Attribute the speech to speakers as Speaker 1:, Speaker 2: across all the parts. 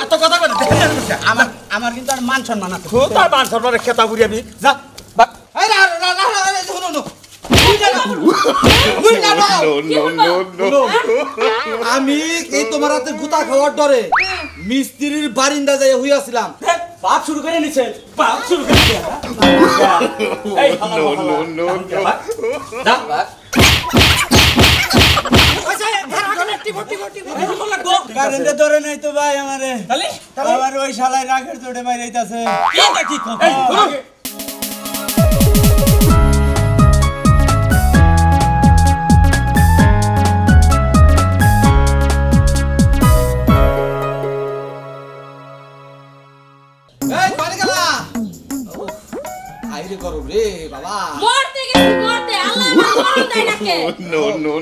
Speaker 1: এত কথা বলে আমার আমার কিন্তু আর মান সম্মান আছে
Speaker 2: তোর মান সম্মানের খেতা বুড়ি আমি যা
Speaker 3: আমি এই তোমার হাতে গুতা খাওয়ার ডরে মিস্ত্রির বারিন্দা যাই হইয়াছিলাম
Speaker 2: বাপ শুরু করে নিছেন বাপ শুরু করে এই
Speaker 1: কারেন্টে ধরে নাই তো ভাই আমারে আমার ওই শালায় রাখের চোটে মাইরাইতাছে
Speaker 2: কি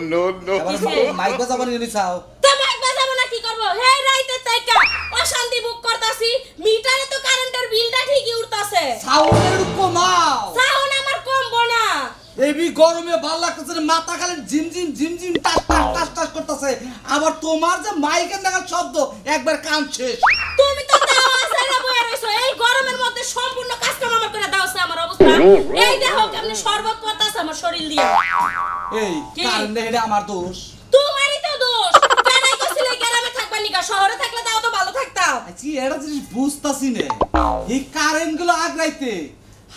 Speaker 3: মাইক বাজাবো নি চাও
Speaker 4: তো মাইক বাজাবো না কি করব হে রাইতে তাইকা অশান্তি বুক করতাছি মিটারে তো কারেন্টের বিলটা ঠিকই উঠতাছে
Speaker 3: সাউন্ডের কমাও
Speaker 4: সাউন্ড আমার কমবো না
Speaker 3: এবি গরমে ভাল লাগতেছে মাথা খালি ঝিমঝিম টাস টাস টাস টাস করতেছে আবার তোমার যে মাইকের নাগাল শব্দ একবার কান শেষ
Speaker 4: তুমি তো দাও আসাইরা বইয়া রইছো এই গরমের মধ্যে সম্পূর্ণ কাজটা আমার করে দাওছে আমার অবস্থা এই দেখো কেমনে শরবত পড়তাছে আমার শরীর দিয়ে
Speaker 3: এই কারণে এটা আমার দোষ
Speaker 4: তোমারই তো দোষ কেনাই কইছিলে গ্রামে থাকবা নিকা শহরে থাকলে দাও তো ভালো থাকতাম
Speaker 3: আচ্ছা এটা জিনিস বুঝতাছি না এই কারেন্ট গুলো আগ্রাইতে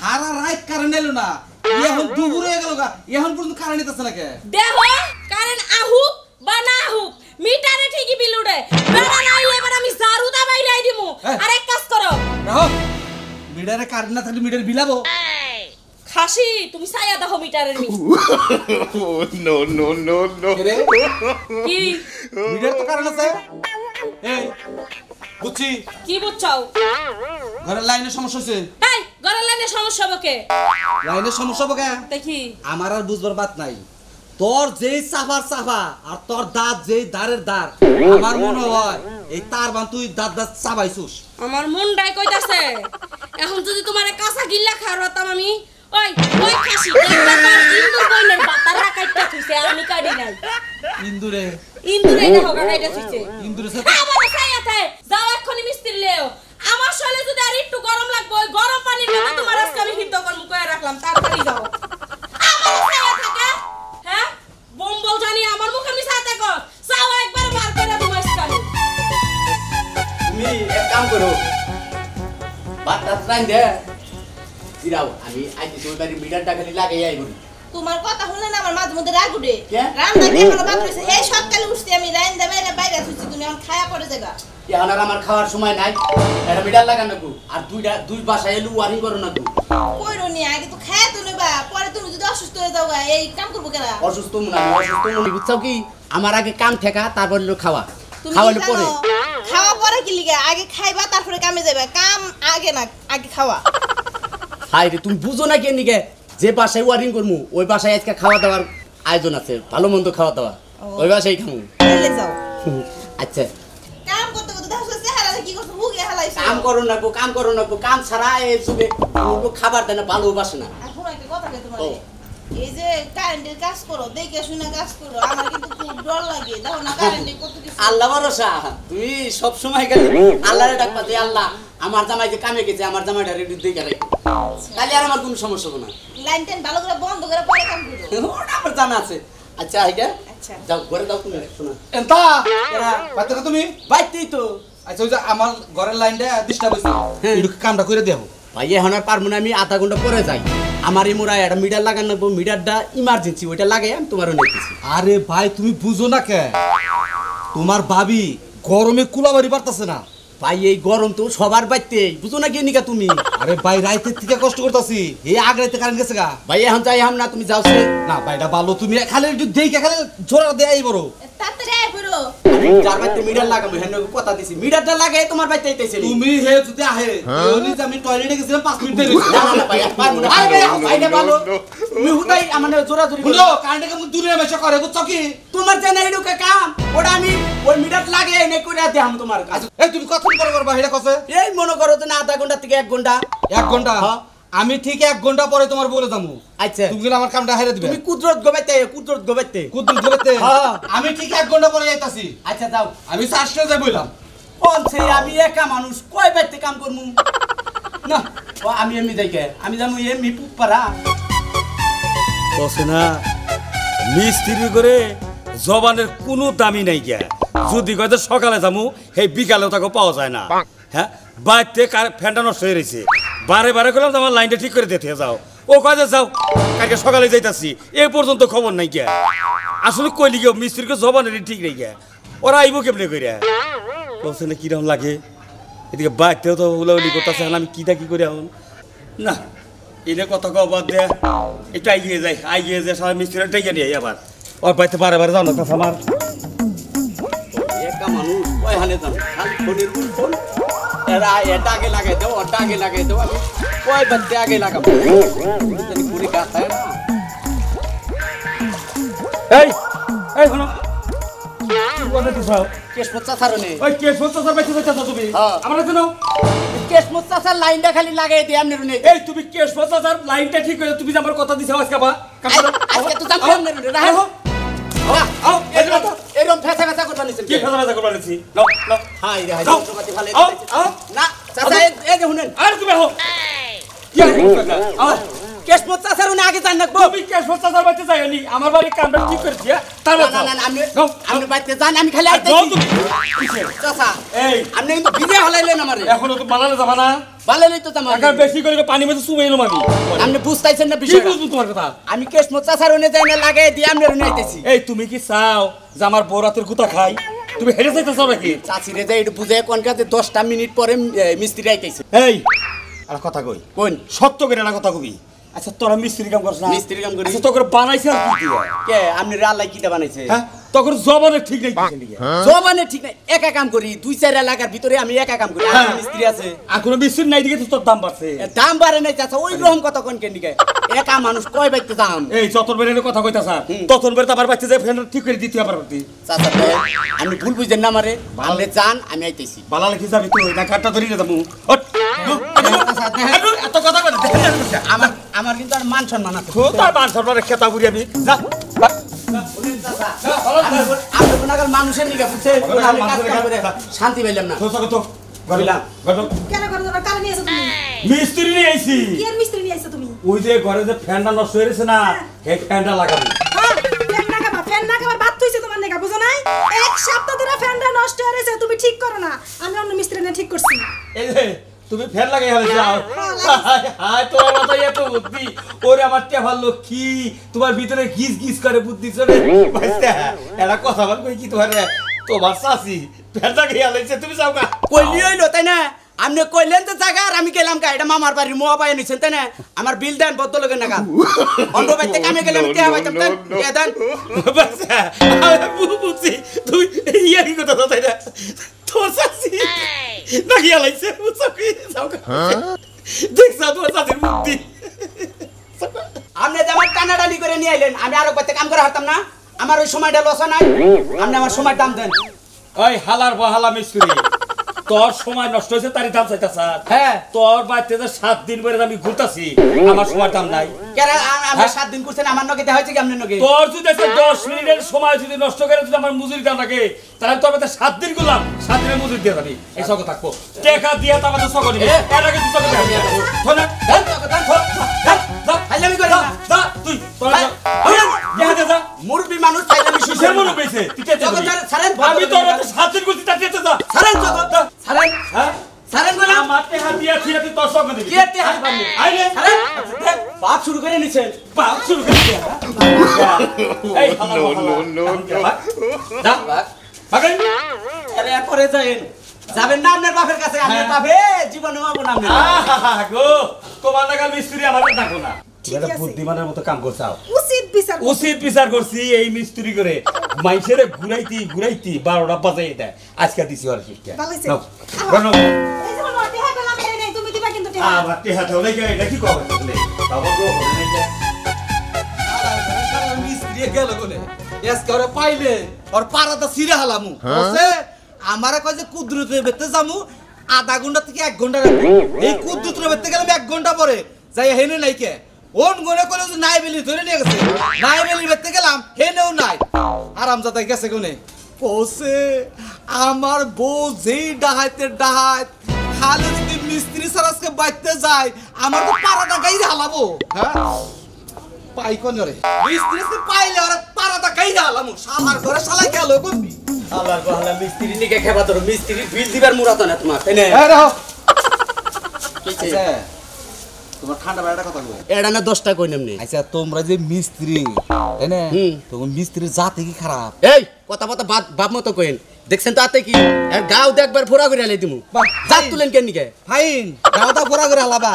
Speaker 3: হারা রাত কারেন্ট এলো না এখন দুপুর হয়ে গেল এখন পর্যন্ত কারেন্ট নিতেছে না কে
Speaker 4: দেখো কারেন্ট আহুক বা না আহুক মিটারে ঠিকই বিল উঠে বেড়া নাই এবার আমি জারু দা বাইলাই দিমু আর এক কাজ করো
Speaker 3: রাখো মিটারে কারেন্ট না থাকলে মিটার বিলাবো
Speaker 4: খাসি তুমি ছায়া দেখো মিটারের নি
Speaker 2: নো নো নো নো
Speaker 4: কি
Speaker 3: মিটার তো কারেন্ট আছে এই বুঝছি
Speaker 4: কি বুঝছাও
Speaker 3: ঘরের লাইনের সমস্যা হচ্ছে
Speaker 4: এই ঘরের লাইনে সমস্যা বকে
Speaker 3: লাইনের সমস্যা বকে
Speaker 4: দেখি
Speaker 3: আমার আর বুঝবার বাত নাই তোর যেই চাফা আর তোর দাঁত যেই দাঁড়ের দাঁড় আমার মনে হয় এই তার বান তুই দাঁত চাবাইছুস
Speaker 4: আমার মনটাই কইতাছে এখন যদি তোমারে কাঁচা গিল্লা খাওয়াতাম আমি ওই খাসি একবার ইন্দুর বইনের বাতার রাখাইতে থইছে আমি কাটি নাই
Speaker 3: ইন্দুরে
Speaker 4: দেখো কাটাইতে থইছে
Speaker 3: ইন্দুরে
Speaker 4: আবার ছায়াতে যাও এক্ষুনি মিস্ত্রি লেও আমার শরীরে যদি আর একটু গরম লাগবে ওই গরম পানির মধ্যে তোমার আজকে আমি হিদ্ধ করব কইয়া রাখলাম তাড়াতাড়ি যাও আমার ছায়া থাকে হ্যাঁ বম্বল জানি আমার মুখে মিশা থাকো যাও একবার বার করে দিও আজকে
Speaker 1: তুমি এক কাম করো বাতা ট্রাইন দে দিরাও আমি আইতে তোর বাড়ি মিটারটা খালি লাগাই আই করি
Speaker 5: তোমার কথা শুনলে না আমার মাঝে মধ্যে রাগ উঠে
Speaker 1: কে?
Speaker 5: রান্না কে এখনো বাকি রয়েছে এই সকালে উঠছি আমি রাইন দেবে বাইরে শুছি তুমি এখন খায়া পড়ে যাবা
Speaker 1: এখন আর আমার খাওয়ার সময় নাই এটা মিটার লাগানো গো আর দুই বাসা এলু ওয়ারিং করো না গো
Speaker 5: কইরো নি আগে তো খায়া তো নেবা পরে তুমি যদি অসুস্থ হয়ে যাও এই কাম করবো কেনা
Speaker 1: অসুস্থ মনে বুঝছাও কি আমার আগে কাম ঠেকা তারপর হলো খাওয়া
Speaker 5: তুমি
Speaker 1: খাওয়ালে
Speaker 5: কি
Speaker 1: পরে
Speaker 5: জানো? খাওয়া পরে কি লিগা আগে খাইবা তারপরে কামে যাবে কাম আগে না আগে খাওয়া
Speaker 1: হাই রে তুমি বুঝো না কে নিকে যে বাসায় ওয়ারিং করমু ওই বাসায় আজকে খাওয়া দাওয়ার আয়োজন আছে ভালো মন্দ খাওয়া দাওয়া ওই বাসায় খামু
Speaker 5: চলে যাও
Speaker 1: আচ্ছা
Speaker 5: কাম করতে করতে দেখো চেহারা কি করছো হুগে হালাইছো
Speaker 1: কাম করো না গো কাম ছাড়া এই যুগে খাবার দেয় না ভালোবাসে না
Speaker 5: এখন একটা কথা কে তোমার এই যে কারেন্টের কাজ করো দেখে শুনে কাজ করো আমার কিন্তু খুব ডর লাগে দেখো না কারেন্টে কত কিছু
Speaker 1: আল্লাহ ভরসা তুমি সব সময় গেলে আল্লাহরে ডাকবা যে আল্লাহ আমার জামাই যে কামে গেছে আমার জামাইটা রেডি দেখে রাখো তাহলে আর আমার কোনো সমস্যা হবে না
Speaker 5: লাইন টেন ভালো করে বন্ধ করে পরে কাম করো
Speaker 1: ওটা আমার জানা আছে আচ্ছা আইগা
Speaker 5: আচ্ছা
Speaker 1: যাও ঘরে দাও তুমি শোনা
Speaker 3: এন্তা বাইতে না তুমি
Speaker 1: বাইতেই তো
Speaker 3: আচ্ছা ওই যে আমার ঘরের লাইনটা ডিস্টার্ব হইছে একটু কামটা করে দেবো
Speaker 1: ভাই এখন আর পারবো না আমি আধা ঘন্টা পরে যাই আমার এই মোড়ায় একটা মিটার লাগানো মিটারটা ইমার্জেন্সি ওইটা লাগাই আমি তোমারও নিতেছি
Speaker 3: আরে ভাই তুমি বুঝো না কে তোমার ভাবি গরমে কুলাবাড়ি পারতাছে না
Speaker 1: ভাই এই গরম তো সবার বাইতে বুঝো না কি নিকা তুমি
Speaker 3: আরে ভাই রাইতে থেকে কষ্ট করতাছি এই আগ রাইতে কারেন্ট গেছে গা
Speaker 1: ভাই এখন যাই হাম না তুমি যাও সে
Speaker 3: না ভাইটা ভালো তুমি খালি একটু দেখে খালি জোরা দেয়াই বড়
Speaker 5: তাড়াতাড়ি আয় পড়ো
Speaker 1: যার বাইতে মিটার লাগাবো হেন কথা দিছি মিটারটা লাগাই তোমার বাইতে আইতেছে
Speaker 3: তুমি হে যদি আহে ওনি যে আমি টয়লেটে গেছিলাম 5 মিনিট দেরি হইছে
Speaker 1: না না ভাই পারবো না আরে ভাইটা ভালো তুমি হুদাই আমাদের জোরা জোরি
Speaker 3: বলো কারেন্টে কেমন দূরে মেশা করে বুঝছো কি
Speaker 1: তোমার জানা এডুকে কাম ওটা আমি ওই মিটার লাগাই এনে করে দেখাম তোমার কাছে
Speaker 3: এই তুমি কতক্ষণ পরে করবা এটা কসে
Speaker 1: এই মনে করো তো না আধা ঘন্টা থেকে 1 ঘন্টা
Speaker 3: 1 ঘন্টা আমি ঠিক 1 ঘন্টা পরে তোমার বলে যাবো।
Speaker 1: আচ্ছা
Speaker 3: তুমি আমার কামটা হারিয়ে দিবে।
Speaker 1: তুমি কুদরত গোবাইতে
Speaker 3: কুদ্দুস গলেতে
Speaker 1: হ্যাঁ।
Speaker 3: আমি ঠিক 1 ঘন্টা পরে যাইতাছি।
Speaker 1: আচ্ছা যাও
Speaker 3: আমি চাষটা যাই বললাম।
Speaker 1: বলছে আমি একা মানুষ কয় বাইতে কাম করমু না ও আমি এমনি যাইকে আমি যাবো এমনি পুপারা
Speaker 2: বসে না মিস্ত্রি করে জবানের কোনো দামি নাই গিয়া যদি কয়তো সকালে যামু সেই বিকালেও তাকে পাওয়া যায় না হ্যাঁ বাইতে ফ্যানটা নষ্ট হয়ে রয়েছে বারে বারে করলাম আমার লাইনটা ঠিক করে দিতে যাও ও কয় যে যাও কালকে সকালে যাইতাছি এ পর্যন্ত খবর নাই গিয়া আসলে কইলি গিয়ে মিস্ত্রিকে জবানের ঠিক নেই গিয়া ওরা আইব কেমনে কইরা বলছে না কিরকম লাগে এদিকে বাইতেও তো হুলাহুলি করতেছে আমি কিটা কি করে এখন না এটা কত বাদ দেয়া একটু এগিয়ে যায় সবাই মিস্ত্রিটা টেকে নিয়ে আবার ওর বাড়িতে বারে বারে যাও না আমার
Speaker 1: একা মানুষ কয় হানে যাবো খালি ফোনের উপর ফোন এরা এটা আগে লাগাই দাও ওটা আগে লাগাই দাও আমি কয় বাদতে আগে লাগাবো জানি পুরি কাজ হয় না
Speaker 2: এই এই শোনো কথা তো চাও
Speaker 1: কেশ মোচ্চা ছাড়নে
Speaker 2: ওই কে সত্য সর বাইতে যাচ্ছ তুমি
Speaker 1: হ্যাঁ।
Speaker 2: আমার কাছে নাও
Speaker 1: কেশ মোচ্চা ছাড় লাইনটা খালি লাগাই দিই আমনে রুনে
Speaker 2: এই তুমি কে সত্য সর লাইনটা ঠিক করে তুমি যে আমার কথা দিছো আজকে বা
Speaker 1: আজকে তো যাবো আমনে রুনে রাখো
Speaker 2: আও
Speaker 1: এরকম ফেসা ফেসা করবা নিছেন
Speaker 2: কি ফেলা ফেলা করবা নিছি নাও নাও
Speaker 1: হাই রে হাই
Speaker 2: যাও।
Speaker 1: যন্ত্রপাতি ভালো
Speaker 2: আও, আও।
Speaker 1: না চাচা এই যে শুনেন
Speaker 2: আর তুমি হো কি আও
Speaker 1: কেশ মোচ্চা ছাড়নে আগে জান রাখবো
Speaker 2: তুমি কে সত্য সর বাইতে যাইনি আমার বাড়ি কামটা ঠিক করে দিয়া তারপর
Speaker 1: না না না আপনি
Speaker 2: নাও
Speaker 1: আপনি বাইতে যান আমি খালি
Speaker 2: নাও
Speaker 1: আইতেছি
Speaker 2: তুমি কিসের?
Speaker 1: চাচা
Speaker 2: এই
Speaker 1: আপনি কিন্তু ভিজে হলাইলেন আমারে
Speaker 2: এখনো তো বানালে যাবা না
Speaker 1: ভালো লই তো তোমার
Speaker 2: এখন বেশি করে পানি মধ্যে চুবে এলাম আমি
Speaker 1: আপনি বুঝতাইছেন না
Speaker 2: কি
Speaker 1: বিষয়টা
Speaker 2: বুঝবো তোমার কথা
Speaker 1: আমি কেশ মোচ্চা ছাড়নে যাই না লাগাই দিই আমনে রুনে আইতেছি
Speaker 2: এই তুমি কি চাও যে আমার বৌরাতের গুতা খাই তুমি হেঁটে যাইতে চাও নাকি
Speaker 1: চাচিরে যাই একটু বুঝে কোন কাজে 10টা মিনিট পরে মিস্ত্রি আইতেছে
Speaker 2: এই আর কথা কই
Speaker 1: কোন
Speaker 2: সত্য করে না কথা কবি আচ্ছা তোরা মিস্ত্রি কাম করছ না
Speaker 1: মিস্ত্রি কাম করি
Speaker 2: আচ্ছা তোকে বানাইছে আর কি দিয়া
Speaker 1: কে আপনি আল্লাহ কিটা বানাইছে
Speaker 2: হ্যাঁ তখন জবানের ঠিক নেই কিছু লিগে
Speaker 1: জবানে ঠিক নাই একা কাম করি 2-4 এলাকার ভিতরে আমি একা কাম করি আর
Speaker 2: হ্যাঁ।
Speaker 1: মিস্ত্রি আছে
Speaker 2: এখন মিস্ত্রি নাই দিকে তো তোর দাম বাড়ছে
Speaker 1: দাম বাড়ে নাই চাচা ওই রকম কত কোন কেন দিকে একা মানুষ কয় বাইতে দাম
Speaker 2: এই যতন বেড়ে কথা কইতা স্যার ততন বেড়ে তো আমার বাচ্চা যে ফ্যান ঠিক করে দিতে আবার পারতি
Speaker 1: চাচা তো আপনি ভুল বুঝেন না আমারে ভালো যান আমি আইতেছি
Speaker 2: বালা লিখি যাবি তুই না কাটটা ধরি না যাবো এত কথা কই
Speaker 1: আমার আমার কিন্তু আর মান সম্মান আছে
Speaker 2: তোর মান সরবার খেতা বুড়ি আমি যা
Speaker 1: শুনেন চাচা আপনি কোন আগে মানুষের নিকে বুঝছে আমি কাজ কাম করে শান্তি পাইলাম না
Speaker 2: তো তো গরিলাম গরম
Speaker 6: কেন করে তোমার কারে নিয়ে এসো তুমি
Speaker 2: মিস্ত্রি নিয়ে আইছি
Speaker 6: কি এর মিস্ত্রি নিয়ে এসো তুমি
Speaker 2: ওই যে ঘরে যে ফ্যানটা নষ্ট হয়ে গেছে না সেই ফ্যানটা লাগাবো
Speaker 6: হ্যাঁ ফ্যান না খাবার বাদ হইছে তোমার নেগা বুঝো নাই এক সপ্তাহ ধরে ফ্যানটা নষ্ট হয়ে গেছে তুমি ঠিক করো না আমি অন্য মিস্ত্রি নিয়ে ঠিক করছি
Speaker 2: এই যে তুমি ফ্যান লাগাই হলে যাও হায় তোমার মাথায় এত বুদ্ধি ওরে আমার টেফার লক্ষ্মী তোমার ভিতরে গিজ গিজ করে বুদ্ধি চলে এরা কথা বল কই কি তোমার চাষি ফ্যান লাগাই হলেছে তুমি যাও গা
Speaker 1: কইলি হইলো তাই না আপনি কইলেন তো জায়গা আর আমি গেলাম কা এটা মামার বাড়ির মোয়া পাই নিছেন তাই না আমার বিল দেন বদল লাগে না অন্য বাইতে কামে গেলে আমি টেহা পাইতাম তাই টেহা দেন
Speaker 2: বুঝছি তুই ইয়া কি কথা তাই না তোর চাষি নাকি হলাইছে বুঝছো কি যাও গা দেখছ তোমার চাষির বুদ্ধি
Speaker 1: আপনি যে আমার টানাটানি করে নিয়ে আইলেন আমি আরো বাইতে কাম করে হারতাম না আমার ওই সময়টা লস নাই আপনি আমার সময় দাম দেন
Speaker 2: ওই হালার বহালা মিস্ত্রি তোর সময় নষ্ট হয়েছে তারই দাম চাইতা স্যার
Speaker 1: হ্যাঁ
Speaker 2: তোর বাড়িতে যে 7 দিন পরে আমি ঘুরতাছি আমার সময় দাম নাই
Speaker 1: কেন আপনি 7 দিন করছেন আমার নগে দেখা হয়েছে কি আপনার নগে
Speaker 2: তোর যদি 10 মিনিটের সময় যদি নষ্ট করে যদি আমার মজুরি দাম লাগে তাহলে তোর বাড়িতে 7 দিন করলাম 7 দিনের মজুরি দিয়ে যাবি এই সঙ্গে থাকবো টাকা দিয়ে তো আমাদের সঙ্গে নিবি এর আগে তুই সঙ্গে দিয়ে যাবো শোনা
Speaker 1: দেন টাকা দেন ফাইলামি করে না
Speaker 2: যা তুই তোর যা যা
Speaker 1: মুরবি মানুষ ফাইলামি
Speaker 2: কিসের
Speaker 1: শুইছে
Speaker 2: মনে পেয়েছে তুই কে
Speaker 1: জগৎ ছাড়েন
Speaker 2: আমি তোর বাড়িতে 7 দিন করছি তার যেতে যা
Speaker 1: ছাড়েন জগৎ ছাড়েন
Speaker 2: হ্যাঁ
Speaker 1: ছাড়েন বললাম
Speaker 2: আমার টাকা দিয়ে তুই তোর সঙ্গে দিবি
Speaker 1: কি এতে হাত বানি
Speaker 2: আইলে
Speaker 1: ছাড়েন বাপ শুরু করে নিছেন
Speaker 2: বাপ শুরু করে দিয়া এই নো যা বাগাই
Speaker 1: আরে পরে যাবেন না আপনার বাপের কাছে আপনার বাপে জীবনে পাবো না আপনি
Speaker 2: গো তোমার নাগাল মিস্ত্রি আমাদের ডাকো না
Speaker 6: ঠিক
Speaker 2: এটা
Speaker 6: আছে।
Speaker 2: বুদ্ধিমানের মতো কাম করছাও
Speaker 6: উচিত বিচার করো।
Speaker 2: উচিত বিচার করছি এই মিস্ত্রি করে মাইসেরে ঘুরাইতি 12টা বাজাই দেয় আজকে দিছি আর শিক্ষা
Speaker 6: ভালো হইছে।
Speaker 2: নাও গনো
Speaker 6: এই যে বলো, টেহা পেলাম এই নেই, তুমি দিবা কিন্তু টেহা।
Speaker 2: আবার তে হাতে হলে এটা কি কবে বলে বাবা গো বলে নাই যে
Speaker 3: মিস্ত্রি গেল বলে এস করে পাইলে ওর পারাটা ছিঁড়ে হালামু বসে আমারে কয় যে কুদ্রুতে বেতে যামু আধা ঘন্টা থেকে 1 ঘন্টা রাখবো এই কুদ্রুতে বেতে গেলাম 1 ঘন্টা পরে যাই হেনে নাই কে ওন গনে কলে যে নাই বেলি ধরে নিয়ে গেছে নাই বেলি বেতে গেলাম হেনেও নাই আরামজাদা গেছে কোনে কোসে আমার বউ যেই ডাহাইতে ডাহাইত খালে যদি মিস্ত্রি সারাসকে বাইতে যায় আমার তো পাড়াটা গাই হালাবো হ্যাঁ পাই কোন রে মিস্ত্রিকে পাইলে আর পাড়াটা গাই হালামু শালার ঘরে শালা গেল কোনবি
Speaker 1: আল্লাহর গহলা মিস্ত্রি নিকে খেবা তোর মিস্ত্রি বিল দিবার মুরাত না তোমার তাই না
Speaker 3: এই রাও
Speaker 1: কিছে
Speaker 3: আচ্ছা তোমার ঠান্ডা বেলাটা কথা কই
Speaker 1: এডা না 10টা কই নেমনি
Speaker 3: আচ্ছা তোমরা যে মিস্ত্রি তাই না তোমার মিস্ত্রির জাতি কি খারাপ
Speaker 1: এই কথা বাপ মতো কইন দেখছেন তো আতে কি আর গাও দেখবার ফোরা করে আলাই দিমু জাত তুলেন কেন নিকে
Speaker 3: ফাইন গাওটা পড়া করে হালাবা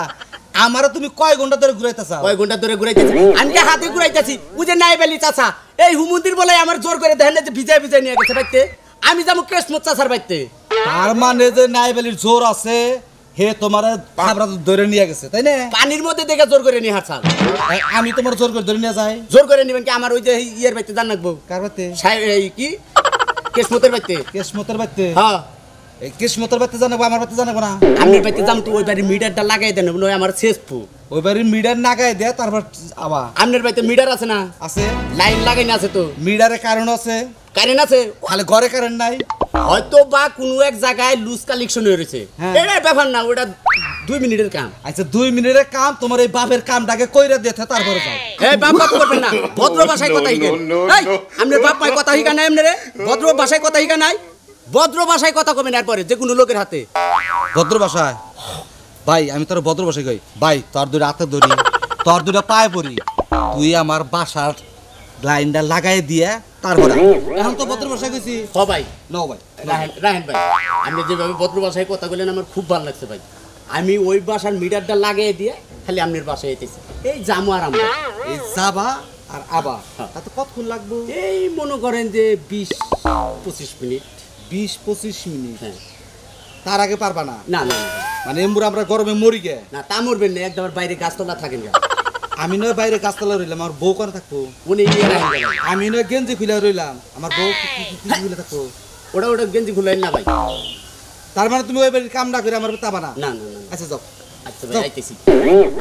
Speaker 3: আমারে তুমি কয় ঘন্টা ধরে ঘুরাইতাছ
Speaker 1: কয় ঘন্টা ধরে ঘুরাইতেছি আমি কে হাতে ঘুরাইতেছি বুঝে নাই বেলি চাচা এই হুমুন্দির বলে আমার জোর করে দেখেন যে ভিজাই ভিজাই নিয়ে গেছে বাইতে আমি যাবো কেসমত চাচার বাইতে
Speaker 3: তার মানে যে নাইবেলির জোর আছে হে তোমার খাবরা ধরে নিয়ে গেছে তাই না
Speaker 1: পানির মধ্যে দেখে জোর করে নিয়ে হারছাল
Speaker 3: আমি তোমার জোর করে ধরে নিয়ে যাই
Speaker 1: জোর করে নিবেন কি আমার ওই যে ইয়ের বাইতে জান রাখবো
Speaker 3: কার বাতে
Speaker 1: এই কি কেসমতের বাইতে
Speaker 3: কেসমতের বাতে
Speaker 1: হ্যাঁ
Speaker 3: এই কেসমতের বাতে জানাবো আমার বাতে জানাবো না
Speaker 1: আমি বাইতে যাম তো ওই বাড়ি মিটারটা লাগাই দেন নয় আমার শেষ ফু
Speaker 3: ওই বাড়ির মিটার নাগায় দে তারপর আবার
Speaker 1: আপনার বাইতে মিটার আছে না
Speaker 3: আছে
Speaker 1: লাইন লাগাই না আছে তো
Speaker 3: মিটারে কারণ আছে
Speaker 1: কারেন্ট আছে
Speaker 3: খালি ঘরে কারেন্ট নাই
Speaker 1: হয়তো বা কোনো এক জায়গায় লুজ কালেকশন হয়ে রয়েছে
Speaker 3: হ্যাঁ।
Speaker 1: এটা ব্যাপার না ওটা 2 মিনিটের কাম
Speaker 3: আচ্ছা 2 মিনিটের কাম তোমার এই বাপের কামটাকে কইরা দিতে তারপরে যাও
Speaker 1: এই বাপ বাপ করবেন না ভদ্র ভাষায় কথা হিকেন এই আমনে বাপ মাই কথা হিকা নাই আমনে রে ভদ্র ভাষায় কথা হিকা নাই ভদ্র ভাষায় কথা কবেন এরপরে যে কোনো লোকের হাতে
Speaker 3: ভদ্র ভাষায় ভাই আমি তোর ভদ্র ভাষায় কই ভাই তোর দুটো হাতে ধরি তোর দুটো পায়ে পড়ি তুই আমার বাসার লাইনটা লাগাই দিয়ে তারপরে এখন তো ভদ্র ভাষায় কইছি
Speaker 1: হ ভাই
Speaker 3: নাও ভাই
Speaker 1: রাহেন ভাই আপনি যেভাবে ভদ্র ভাষায় কথা বললেন আমার খুব ভালো লাগছে ভাই আমি ওই বাসার মিটারটা লাগিয়ে দিয়ে খালি আপনার বাসায় এসেছি এই জামু আর আমরা
Speaker 3: এই যাবা আর আবা তাতে কতক্ষণ লাগবে
Speaker 1: এই মনে করেন যে 20-25 মিনিট
Speaker 3: 20-25 মিনিট
Speaker 1: হ্যাঁ
Speaker 3: তার আগে পারবা না
Speaker 1: না না
Speaker 3: মানে এমবুর আমরা গরমে মরি গে
Speaker 1: না তা মরবেন না একদম বাইরে গাছতলা থাকেন গা
Speaker 3: আমি নয় বাইরে গাছতলা রইলাম আমার বউ করে থাকবো
Speaker 1: উনি ইয়ে রাখেন গা।
Speaker 3: আমি নয় গেঞ্জি খুলে রইলাম আমার বউ খুলে থাকবো
Speaker 1: ওটা গেঞ্জি খুলেন না ভাই
Speaker 3: তার মানে তুমি ওই বাড়ির কাম না করে আমার তাবা না
Speaker 1: না না না
Speaker 3: আচ্ছা যাও
Speaker 1: আচ্ছা ভাই আইতেছি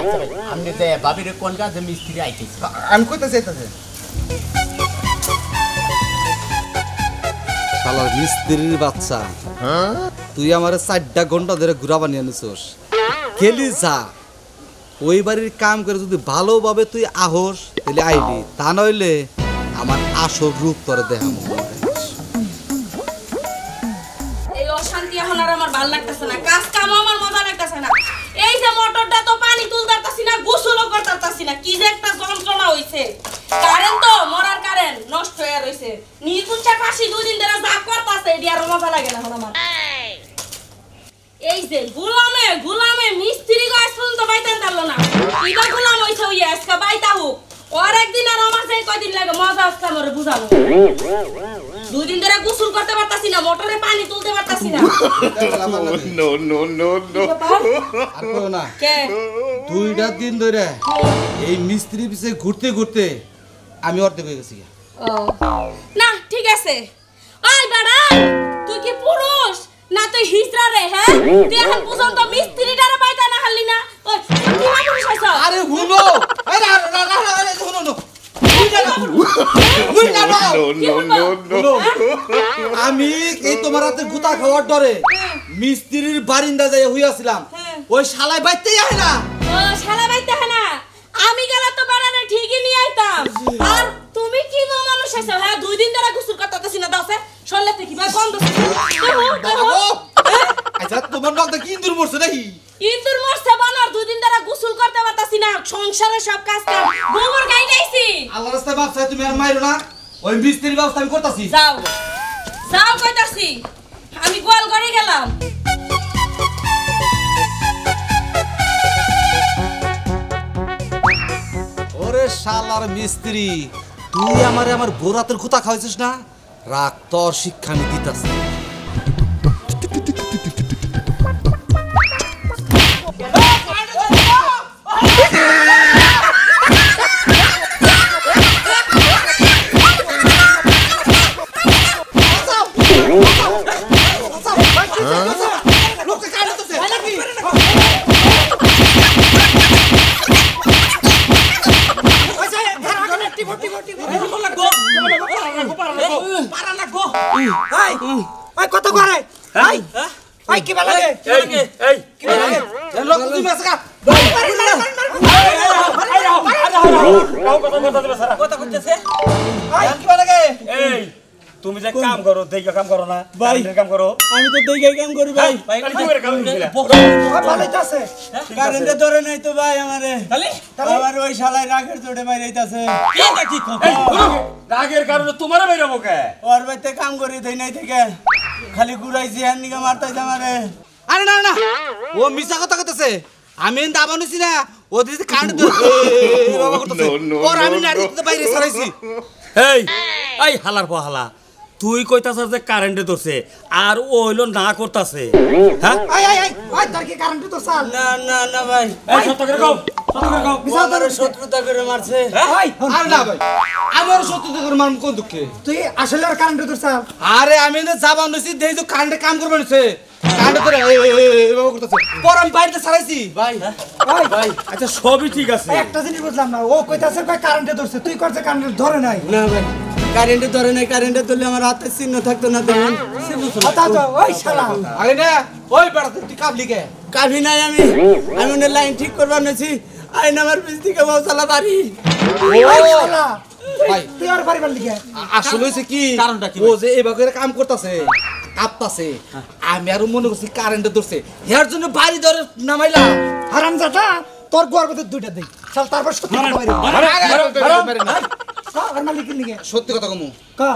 Speaker 1: আচ্ছা ভাই আপনি যে বাবির কোন কাজ মিস্ত্রি আইতেছি
Speaker 3: আমি কইতে চাইতেছে শালার মিস্ত্রির বাচ্চা তুই আমার 4টা ঘন্টা ধরে ঘুরা বানিয়ে আনিস গেলি যা ওই বাড়ির কাম করে যদি ভালোভাবে তুই আহস তাহলে আইলি তা নইলে আমার আসল রূপ তোরে দেখাম
Speaker 4: এই অশান্তি এখন আর আমার ভালো লাগতেছে না কাজ কাম আমার মজা লাগতেছে না এই যে মোটরটা তো পানি তুলতাছি না গোসলও করতাছি না কি যে একটা যন্ত্রণা হইছে কারেন্ট তো মরার কারেন্ট নষ্ট হয়ে রইছে নিকুঞ্চা কাশি 2 দিন ধরে যা করতাছে এডি আর মজা লাগে না এখন আমার এই যে গুলামে মিস্ত্রি গাছ শুন তো বাইতেন দাঁড়লো না ইবা গুলাম হইছে ওই আজকে বাইতা হোক আর একদিন আর আমার সেই কয়দিন লাগে মজা আসছে আমার বুঝাবো 2 দিন ধরে গোসল করতে পারতাছি না মোটরে পানি তুলতে পারতাছি না
Speaker 3: আর কইও না
Speaker 4: কে
Speaker 3: 2টা দিন ধরে এই মিস্ত্রি পিছে ঘুরতে ঘুরতে আমি অর্ধেক হয়ে গেছি
Speaker 4: না ঠিক আছে ওই বাড়া তুই কি পুরুষ না তুই হিজড়া রে হ্যাঁ তুই এখন পর্যন্ত মিস্ত্রিটারে পাইতা না হারলি না ওই তুই কি পুরুষ আইছ
Speaker 3: আরে হুনো আরে আরে হুনো নো আমি এই তোমার হাতে গুতা খাওয়ার ডরে মিস্ত্রির বারিন্দা যাই হইয়াছিলাম ওই শালাই বাইতেই আয় না
Speaker 4: ও শালা বাইতে হয় না আমি গেলে তো বাড়ানে ঠিকই নিয়ে আইতাম আর তুমি কি গো মানুষ আইছো হ্যাঁ 2 দিন ধরে গোসল করতেছি না দাওছে শরীরে কি ভাই বন্ধ
Speaker 3: আচ্ছা তোমার নাম তো কি ইন্দুর মরছে নাকি
Speaker 4: ইন্দুর মরছে বানর 2 দিন ধরে গোসল করতে পারতাছি না সংসারের সব কাজ কাম গোবর গাই যাইছি
Speaker 3: আল্লাহর রাস্তায় বাপসা তুমি আর মাইরো না ওই মিস্ত্রির ব্যবস্থা আমি করতাছি
Speaker 4: যাও যাও কইতাছি আমি গোয়াল ঘরে গেলাম
Speaker 3: ওরে শালার মিস্ত্রি তুই আমারে আমার বোরাতের গুতা খাওয়াইছিস না রাখ তোর শিক্ষা আমি দিতাছি
Speaker 6: ভাই কি ভালো লাগে
Speaker 2: এই
Speaker 3: কি লাগে লোক তুমি আছে কা
Speaker 1: কথা কইতেছে
Speaker 3: কি ভালো লাগে
Speaker 2: এই তুমি যে কাম করো দেখে কাম করো না
Speaker 1: ভাই।
Speaker 2: কারেন্টের কাম করো
Speaker 1: আমি তো দেখে কাম করি ভাই
Speaker 2: তাহলে কি করে কাম দিছিলা?
Speaker 6: ভালোই তো আছে
Speaker 1: কারেন্টে ধরে নাই তো ভাই আমারে আমার ওই শালায় রাগের চোটে বাইরে যাইতাছে
Speaker 2: এই, রাগের কারণে তোমারে বেরোবো কে
Speaker 1: ওর বাড়িতে কাম করি দেই নাই থেকে খালি ঘুরাইছি হ্যান নিকে মারতাইছে আমারে
Speaker 3: আরে না না ও মিছা কথা কইতেছে আমি এন দাবানুছি না ও দিদি কারেন্ট বাবা করতেছে ওর আমি নাড়ি দিতে বাইরে সরাইছি
Speaker 2: এই হালার পহালা তুই কইতাছস যে কারেন্টে ধরছে আর ও হইলো না করতাছে হ্যাঁ
Speaker 6: আই তোর কি কারেন্ট তো চাল
Speaker 1: না না না ভাই
Speaker 2: এই সত্য করে কও সত্য করে কও
Speaker 1: ও আমারে শত্রুতা করে মারছে
Speaker 6: ভাই
Speaker 3: আর না ভাই আমার সত্যি তোর মান কোন দুঃখে
Speaker 6: তুই আসলে আর কারেন্ট তো চাল
Speaker 3: আরে আমি না দাবানুছি দেই তো কারেন্টে কাম করবে নিছে কারেন্ট ধরে বাবা করতেছে পর আমি বাইরে সরাইছি
Speaker 1: ভাই
Speaker 6: ভাই
Speaker 2: আচ্ছা সবই ঠিক আছে
Speaker 6: একটা জিনিস বুঝলাম না ও কইতাছে কই কারেন্টে ধরছে তুই করছে কারেন্ট ধরে নাই
Speaker 1: না ভাই কারেন্টে ধরে নাই কারেন্টে ধরলে আমার হাতে চিহ্ন থাকতো না তখন
Speaker 6: আচ্ছা ওই শালা
Speaker 3: আরে না ওই বেড়াতে তুই কাবলি কে
Speaker 1: কাভি নাই আমি মনে লাইন ঠিক করবার নেছি আইন আমার পিছ থেকে বসালা বাড়ি
Speaker 6: ওই শালা
Speaker 3: ভাই
Speaker 6: তুই আর পারিবার লিখে
Speaker 3: আসলে হইছে কি
Speaker 2: কারণটা কি
Speaker 3: ও যে এভাবে কাম করতেছে কাঁপতাছে আমি আর মনে করছি কারেন্টে ধরছে এর জন্য বাড়ি ধরে নামাইলাম
Speaker 6: হারাম জাতা তোর গোয়ার মধ্যে দুইটা দেই চল তারপর সত্যি কথা বাইরে আর মালিকের লিখে
Speaker 3: সত্যি কথা কমু
Speaker 6: কা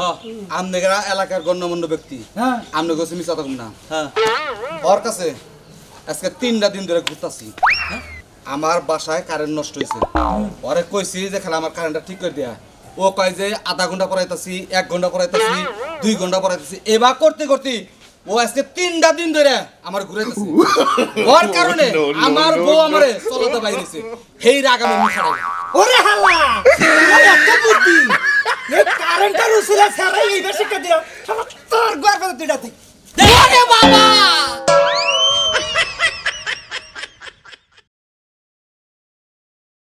Speaker 3: আমনেগরা এলাকার গণ্যমান্য ব্যক্তি
Speaker 6: হ্যাঁ
Speaker 3: আমনে গোছে মিছা কথা কম না ওর কাছে আজকে 3টা দিন ধরে ঘুরতাছি আমার বাসায় কারেন্ট নষ্ট হয়েছে ওরে কইছি যে খালা আমার কারেন্টটা ঠিক করে দেয়া ও কয় যে আধা ঘন্টা পড়াইতাছি 1 ঘন্টা পড়াইতাছি 2 ঘন্টা পড়াইতাছি এবার করতে করতে ও আজকে 3টা দিন ধরে আমার ঘুরাইতাছে ওর কারণে আমার বউ আমারে চলতে বাইরেছে হেই রাগ আমি মুখাড়াই
Speaker 6: ওরে হাল্লা ওরে এত বুদ্ধি এই কারেন্টের উসিলা ছাড়াই এই বেশি কা দিও তোর গোয়ার মধ্যে দুইটা দেই
Speaker 3: ওরে বাবা